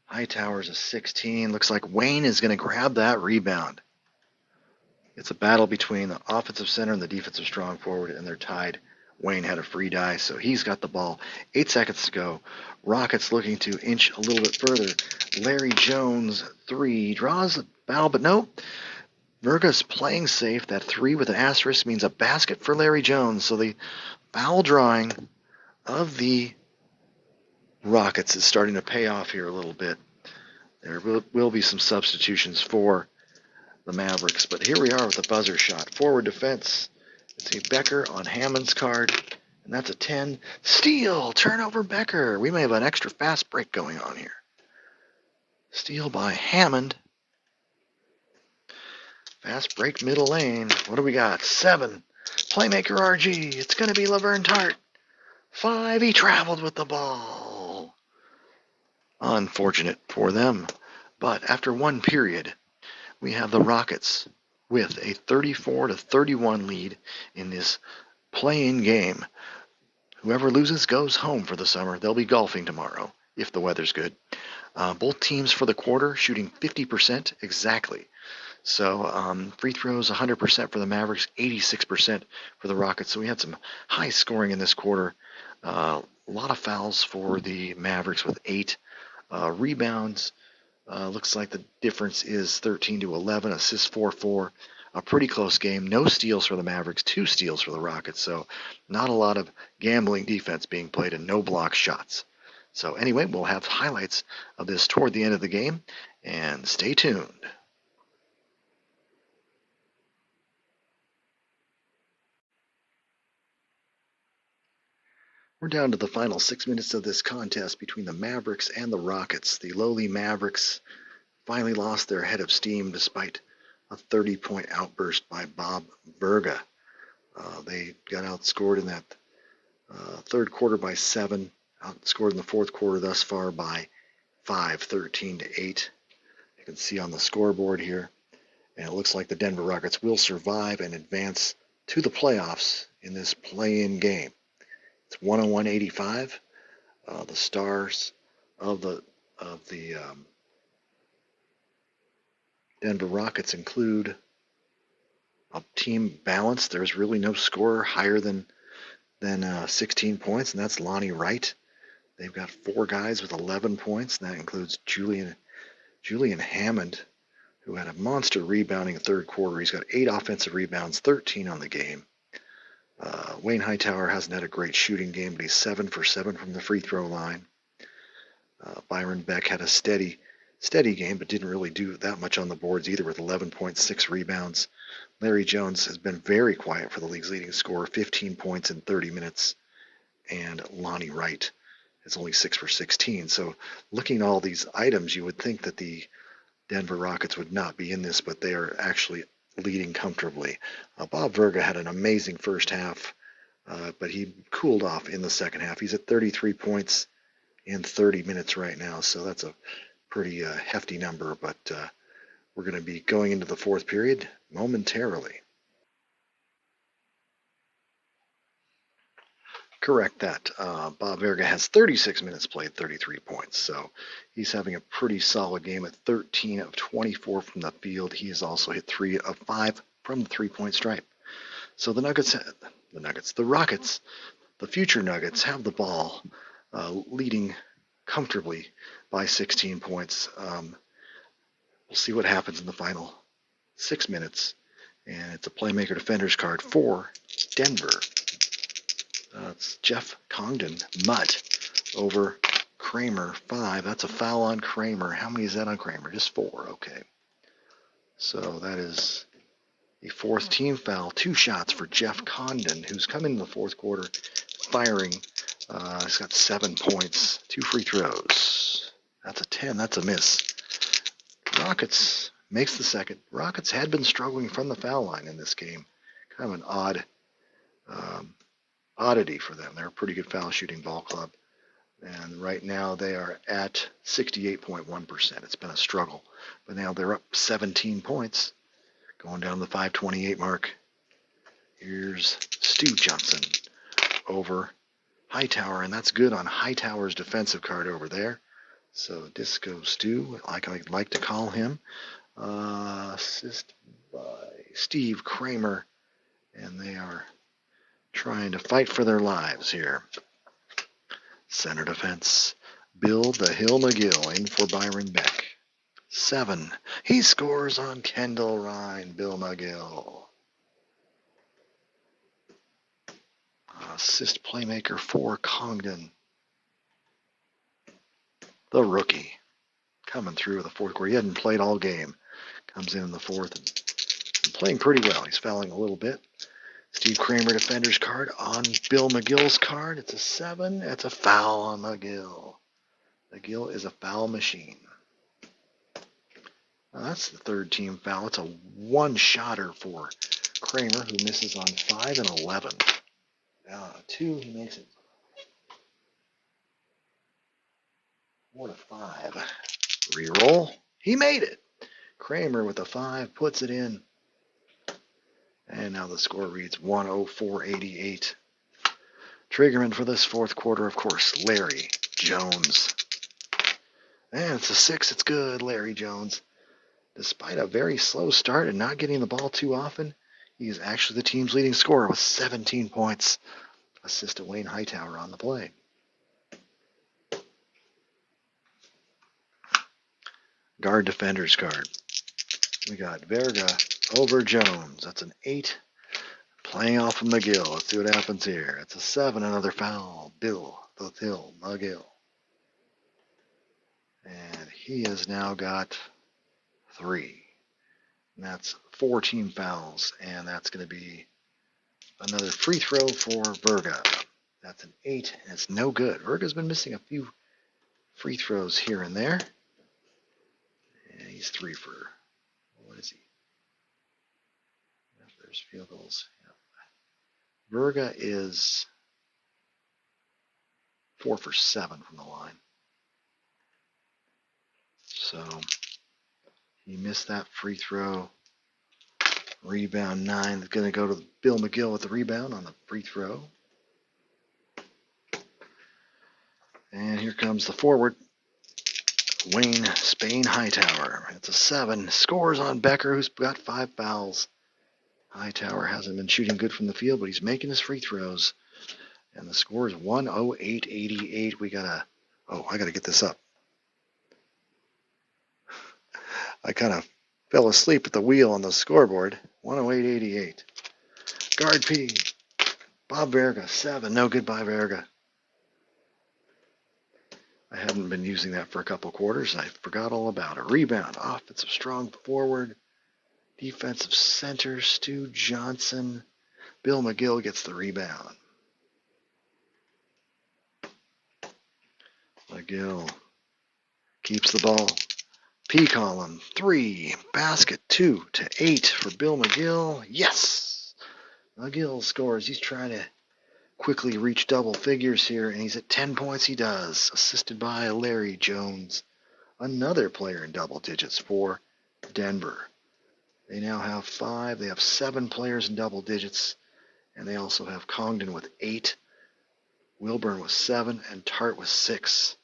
Hightower's a 16. Looks like Wayne is going to grab that rebound. It's a battle between the offensive center and the defensive strong forward, and they're tied. Wayne had a free die, so he's got the ball. 8 seconds to go. Rockets looking to inch a little bit further. Larry Jones, 3. Draws the foul, but no. Verga's playing safe. That 3 with an asterisk means a basket for Larry Jones. So the foul drawing of the Rockets is starting to pay off here a little bit. There will be some substitutions for the Mavericks, but here we are with the buzzer shot. Forward defense. Let's see, Becker on Hammond's card, and that's a 10. Steal, turnover Becker. We may have an extra fast break going on here. Steal by Hammond. Fast break middle lane. What do we got? 7. Playmaker RG. It's going to be Laverne Tart. 5. He traveled with the ball. Unfortunate for them. But after one period, we have the Rockets with a 34-31 lead in this play-in game. Whoever loses goes home for the summer. They'll be golfing tomorrow if the weather's good. Both teams for the quarter shooting 50% exactly. So free throws 100% for the Mavericks, 86% for the Rockets. So we had some high scoring in this quarter. A lot of fouls for the Mavericks with 8 rebounds. Looks like the difference is 13-11, assists 4-4. A pretty close game. No steals for the Mavericks, 2 steals for the Rockets. So not a lot of gambling defense being played and no block shots. So anyway, we'll have highlights of this toward the end of the game, and stay tuned. We're down to the final 6 minutes of this contest between the Mavericks and the Rockets. The lowly Mavericks finally lost their head of steam despite a 30-point outburst by Bob Verga. They got outscored in that third quarter by 7, outscored in the fourth quarter thus far by 5, 13-8. You can see on the scoreboard here. And it looks like the Denver Rockets will survive and advance to the playoffs in this play-in game. It's 101-85. The stars of the Denver Rockets include a team balance. There's really no scorer higher than 16 points, and that's Lonnie Wright. They've got 4 guys with 11 points, and that includes Julian Hammond, who had a monster rebounding third quarter. He's got 8 offensive rebounds, 13 on the game. Wayne Hightower hasn't had a great shooting game, but he's 7 for 7 from the free throw line. Byron Beck had a steady game, but didn't really do that much on the boards either, with 11.6 rebounds. Larry Jones has been very quiet for the league's leading scorer, 15 points in 30 minutes. And Lonnie Wright is only 6 for 16. So looking at all these items, you would think that the Denver Rockets would not be in this, but they are actually leading comfortably. Bob Verga had an amazing first half, but he cooled off in the second half. He's at 33 points in 30 minutes right now, so that's a pretty hefty number, but we're going to be going into the fourth period momentarily. Correct that. Bob Verga has 36 minutes played, 33 points, so he's having a pretty solid game at 13 of 24 from the field. He has also hit 3 of 5 from the three-point stripe. So the Rockets, the future Nuggets, have the ball, leading comfortably by 16 points. We'll see what happens in the final 6 minutes. And it's a playmaker defenders card for Denver. It's Jeff Congdon, Mutt, over Kramer, 5. That's a foul on Kramer. How many is that on Kramer? Just 4. Okay. So that is a 4th team foul. 2 shots for Jeff Condon, who's come in the fourth quarter firing. He's got 7 points, 2 free throws. That's a 10. That's a miss. Rockets makes the second. Rockets had been struggling from the foul line in this game. Kind of an oddity for them. They're a pretty good foul shooting ball club. And right now they are at 68.1%. It's been a struggle. But now they're up 17 points, going down the 5:28 mark. Here's Stu Johnson over Hightower, and that's good on Hightower's defensive card over there. So Disco Stu, like I like to call him. Assist by Steve Kramer, and they are trying to fight for their lives here. Center defense, Bill the Hill McGill in for Byron Beck. 7. He scores on Kendall Ryan, Bill McGill. Assist playmaker for Congdon. The rookie coming through the fourth quarter. He hadn't played all game. Comes in the fourth and playing pretty well. He's fouling a little bit. Steve Kramer defender's card on Bill McGill's card. It's a 7. It's a foul on McGill. McGill is a foul machine. Now that's the 3rd team foul. It's a 1-shotter for Kramer, who misses on 5 and 11. 2, he makes it 4 to 5. Reroll. He made it. Kramer with a 5 puts it in. And now the score reads 104-88. Triggerman for this fourth quarter, of course, Larry Jones. And it's a 6. It's good, Larry Jones. Despite a very slow start and not getting the ball too often, he is actually the team's leading scorer with 17 points. Assist to Wayne Hightower on the play. Guard defenders card. We got Verga over Jones. That's an 8. Playing off of McGill. Let's see what happens here. It's a 7. Another foul. Bill the Hill McGill. And he has now got 3. And that's 4 team fouls. And that's going to be another free throw for Verga. That's an 8. And it's no good. Verga's been missing a few free throws here and there. And he's 3 for, what is he? There's field goals. Yep. Verga is 4 for 7 from the line. So he missed that free throw. Rebound 9. It's going to go to Bill McGill with the rebound on the free throw. And here comes the forward, Wayne Spain Hightower. It's a 7. Scores on Becker, who's got 5 fouls. Hightower hasn't been shooting good from the field, but he's making his free throws. And the score is 108-88. I got to get this up. I kind of fell asleep at the wheel on the scoreboard. 108-88. Guard P. Bob Verga, 7. No good by Verga. I hadn't been using that for a couple quarters, and I forgot all about it. Rebound, offensive strong forward, defensive center, Stu Johnson. Bill McGill gets the rebound. McGill keeps the ball. P column, 3, basket 2-8 for Bill McGill. Yes! McGill scores. He's trying to quickly reach double figures here, and he's at 10 points. He does, assisted by Larry Jones, another player in double digits for Denver. They now have 5. They have 7 players in double digits, and they also have Congdon with 8, Wilburn with 7, and Tart with 6.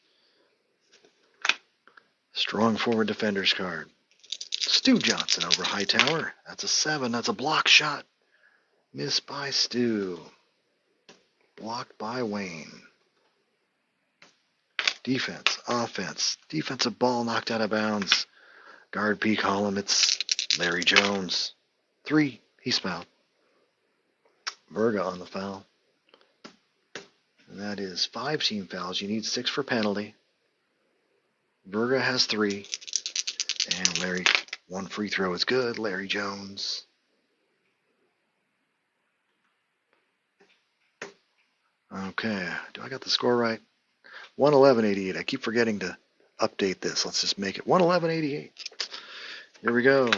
Strong forward defenders card. Stu Johnson over Hightower. That's a 7. That's a block shot. Missed by Stu. Blocked by Wayne. Defense, offense. Defensive ball knocked out of bounds. Guard P column. It's Larry Jones. 3. He's fouled. Verga on the foul. And that is 5 team fouls. You need 6 for penalty. Verga has 3. And Larry, 1 free throw is good. Larry Jones. Okay, do I got the score right? 111-88. I keep forgetting to update this. Let's just make it 111-88. Here we go.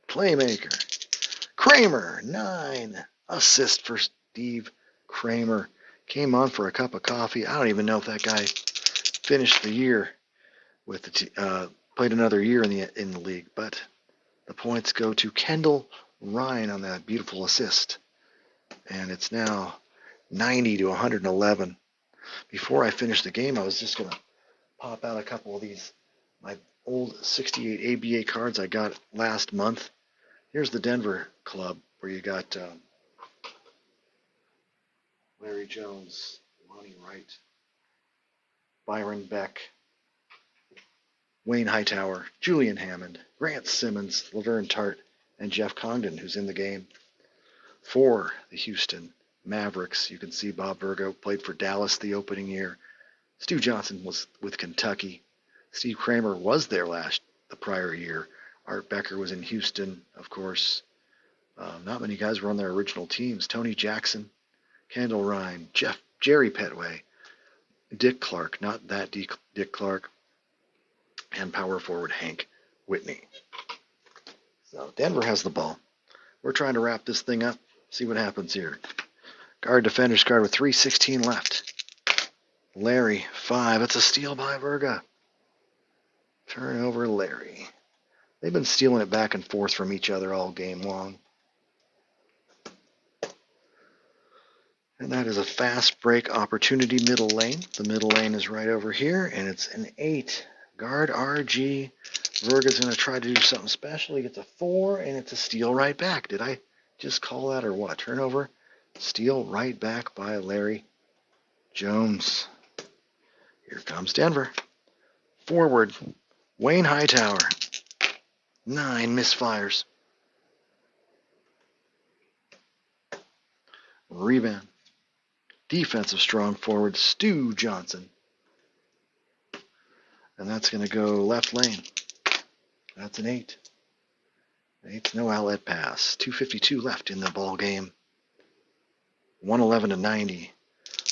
Playmaker. Kramer, 9. Assist for Steve Kramer. Came on for a cup of coffee. I don't even know if that guy finished the year with the played another year in the league, but the points go to Kendall Ryan on that beautiful assist. And it's now 90-111. Before I finish the game, I was just going to pop out a couple of these, my old 68 ABA cards I got last month. Here's the Denver club where you got Larry Jones, Lonnie Wright, Byron Beck, Wayne Hightower, Julian Hammond, Grant Simmons, Laverne Tart, and Jeff Congdon, who's in the game. For the Houston Mavericks, you can see Bob Verga played for Dallas the opening year. Stu Johnson was with Kentucky. Steve Kramer was there the prior year. Art Becker was in Houston, of course. Not many guys were on their original teams. Tony Jackson, Kendall Ryan, Jerry Petway, Dick Clark, not that Dick Clark, and power forward Hank Whitney. So Denver has the ball. We're trying to wrap this thing up, see what happens here. Guard defenders card with 3:16 left. Larry, 5. It's a steal by Verga. Turnover Larry. They've been stealing it back and forth from each other all game long. And that is a fast break opportunity middle lane. The middle lane is right over here, and it's an 8. Guard RG. Verga's going to try to do something special. He gets a 4, and it's a steal right back. Did I just call that or what? Turnover? Steal right back by Larry Jones. Here comes Denver. Forward, Wayne Hightower. 9 misfires. Rebound. Defensive strong forward, Stu Johnson. And that's going to go left lane. That's an 8. 8's no outlet pass. 2:52 left in the ball game. 111-90.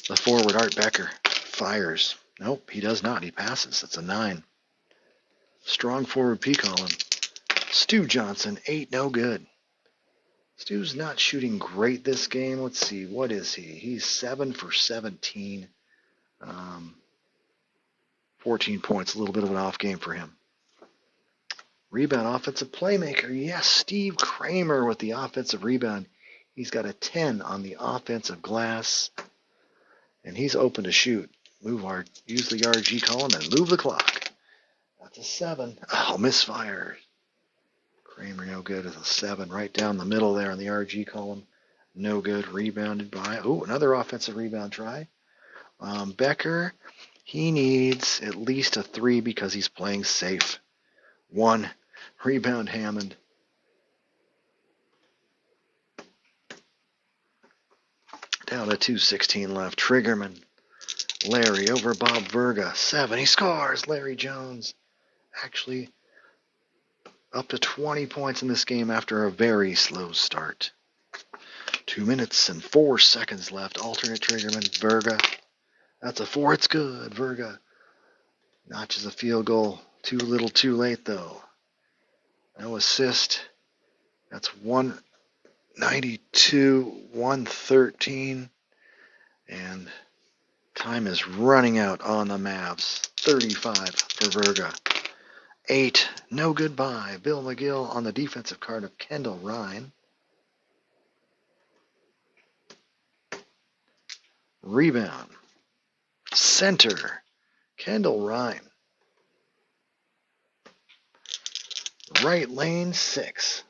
The forward, Art Becker, fires. Nope, he does not. He passes. It's a 9. Strong forward P column. Stu Johnson, 8, no good. Stu's not shooting great this game. Let's see, what is he? He's 7 for 17. 14 points, a little bit of an off game for him. Rebound, offensive playmaker. Yes, Steve Kramer with the offensive rebound. He's got a 10 on the offensive glass, and he's open to shoot. Use the RG column and move the clock. That's a 7. Oh, misfire. Kramer no good as a 7 right down the middle there on the RG column. No good. Rebounded by. Oh, another offensive rebound try. Becker, he needs at least a 3 because he's playing safe. 1. Rebound Hammond. Down to 2:16 left. Triggerman. Larry over Bob Verga. 7. He scores. Larry Jones. Actually, up to 20 points in this game after a very slow start. 2 minutes and 4 seconds left. Alternate Triggerman. Verga. That's a 4. It's good. Verga notches a field goal. Too little, too late, though. No assist. That's 192, 113. And time is running out on the Mavs. 35 for Verga. 8. No goodbye. Bill McGill on the defensive card of Kendall Ryan. Rebound. Center. Kendall Ryan. Right lane 6.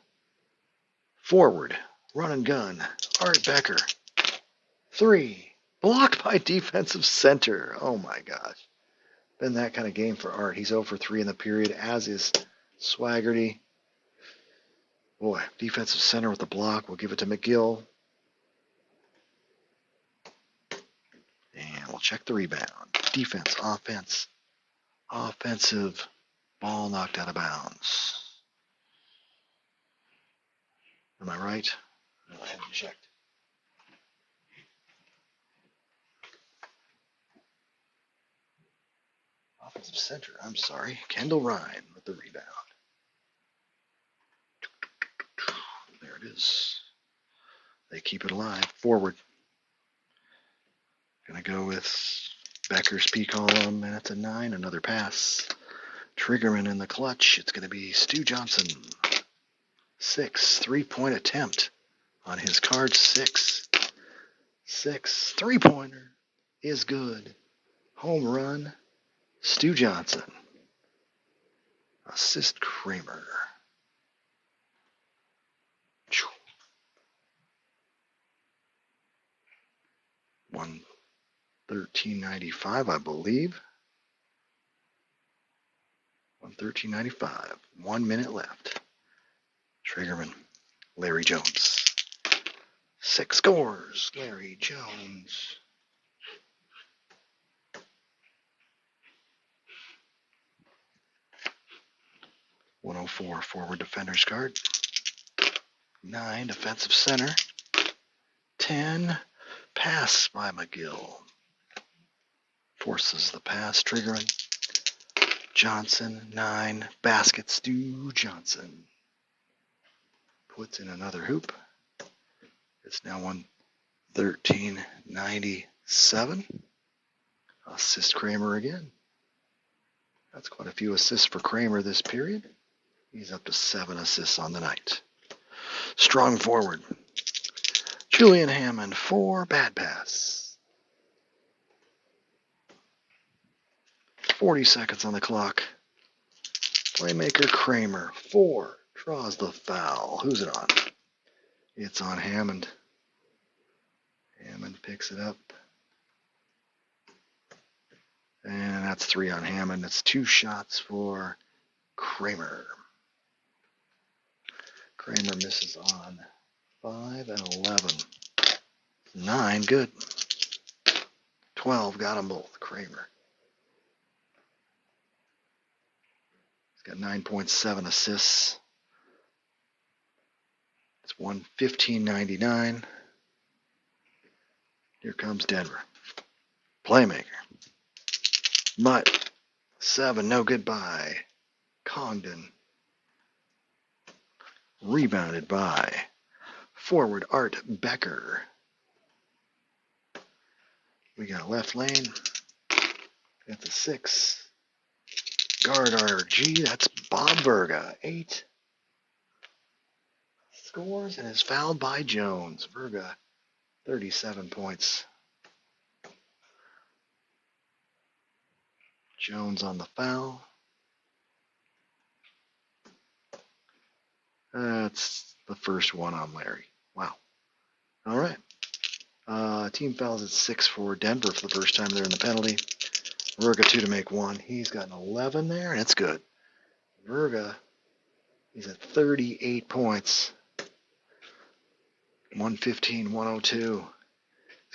Forward. Run and gun. Art Becker. 3. Blocked by defensive center. Oh my gosh. Been that kind of game for Art. He's 0 for 3 in the period, as is Swaggerty. Boy, defensive center with the block. We'll give it to McGill. And we'll check the rebound. Defense, offense. Offensive. Ball knocked out of bounds. Am I right? No, I haven't checked. Offensive center, I'm sorry. Kendall Ryan with the rebound. There it is. They keep it alive. Forward. Gonna go with Becker's P column, and it's a 9. Another pass. Triggerman in the clutch. It's gonna be Stu Johnson. 6. 3-point attempt on his card. 6. 3-pointer is good. Home run. Stu Johnson. Assist Kramer. 113.95, I believe. 113.95. 1 minute left. Triggerman. Larry Jones. 6 scores. Larry Jones. .104 forward defender's card. 9 defensive center. 10 pass by McGill. Forces the pass. Triggering. Johnson. 9 basket. Stu Johnson. Puts in another hoop. It's now 113.97. Assist Kramer again. That's quite a few assists for Kramer this period. He's up to 7 assists on the night. Strong forward. Julian Hammond, 4, bad pass. 40 seconds on the clock. Playmaker Kramer, 4, draws the foul. Who's it on? It's on Hammond. Hammond picks it up. And that's 3 on Hammond. That's 2 shots for Kramer. Kramer misses on 5 and 11. 9, good. 12, got them both. Kramer. He's got 9.7 assists. It's 115.99. Here comes Denver. Playmaker. Mutt. 7, no goodbye. Congdon. Rebounded by forward Art Becker. We got left lane. Got the 6. Guard RG. That's Bob Verga. 8. Scores and is fouled by Jones. Verga, 37 points. Jones on the foul. That's the first one on Larry. Wow. All right. Team fouls at 6 for Denver for the first time there in the penalty. Verga 2 to make 1. He's got an 11 there, and it's good. Verga, he's at 38 points. 115-102. This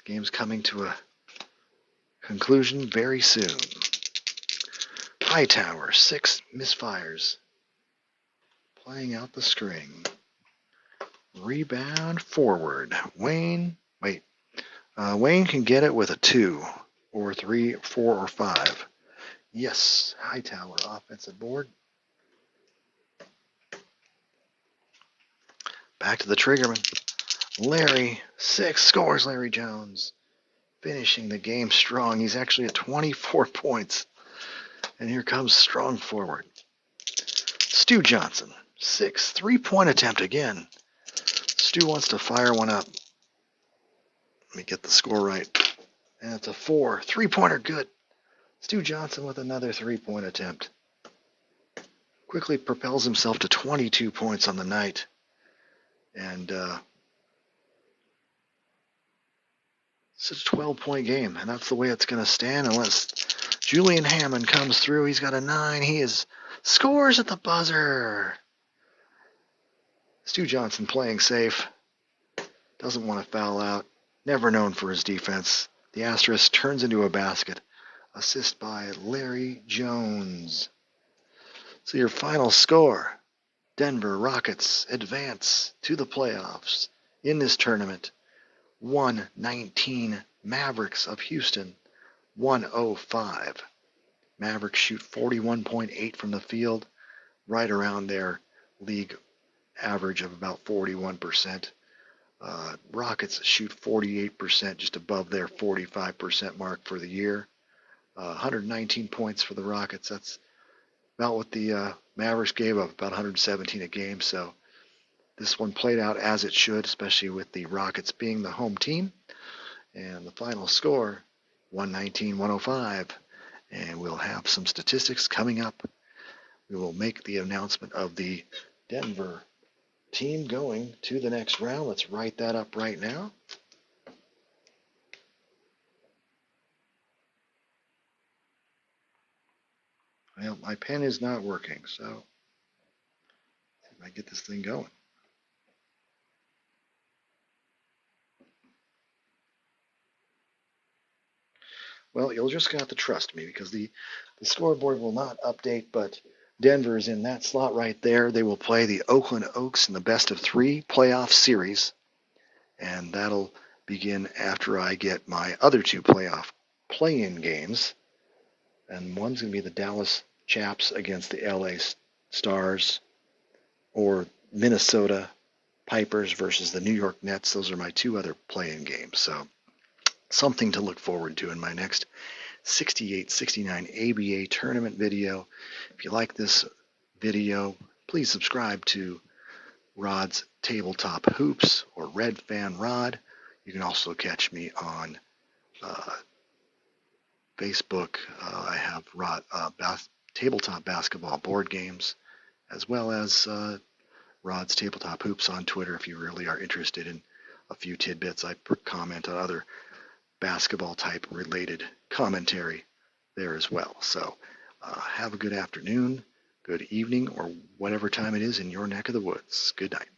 game's coming to a conclusion very soon. Hightower, 6 misfires. Playing out the string. Rebound forward. Wayne can get it with a 2 or 3, 4, or 5. Yes, Hightower, offensive board. Back to the triggerman. Larry, 6 scores, Larry Jones. Finishing the game strong. He's actually at 24 points. And here comes strong forward. Stu Johnson, 6, 3-point attempt again. Stu wants to fire one up. Let me get the score right. And it's a 4. 3-pointer good. Stu Johnson with another 3-point attempt. Quickly propels himself to 22 points on the night. And it's a 12-point game. And that's the way it's going to stand unless Julian Hammond comes through. He's got a 9. He scores at the buzzer. Stu Johnson playing safe. Doesn't want to foul out. Never known for his defense. The asterisk turns into a basket. Assist by Larry Jones. So your final score. Denver Rockets advance to the playoffs in this tournament. 119 Mavericks of Houston. 105. Mavericks shoot 41.8 from the field. Right around their league average of about 41%. Rockets shoot 48%, just above their 45% mark for the year. 119 points for the Rockets. That's about what the Mavericks gave up, about 117 a game. So this one played out as it should, especially with the Rockets being the home team. And the final score, 119-105. And we'll have some statistics coming up. We will make the announcement of the Denver team going to the next round. Let's write that up right now. Well, my pen is not working, so if I get this thing going. Well, you'll just have to trust me because the scoreboard will not update, but Denver is in that slot right there. They will play the Oakland Oaks in the best of 3 playoff series, and that'll begin after I get my other 2 playoff play-in games. And one's going to be the Dallas Chaps against the LA Stars, or Minnesota Pipers versus the New York Nets. Those are my 2 other play-in games. So something to look forward to in my next 68-69 ABA tournament video. If you like this video, please subscribe to Rod's Tabletop Hoops or Red Fan Rod. You can also catch me on Facebook. I have tabletop basketball board games, as well as Rod's Tabletop Hoops on Twitter if you really are interested in a few tidbits. I comment on other basketball type related commentary there as well. So have a good afternoon, good evening, or whatever time it is in your neck of the woods. Good night.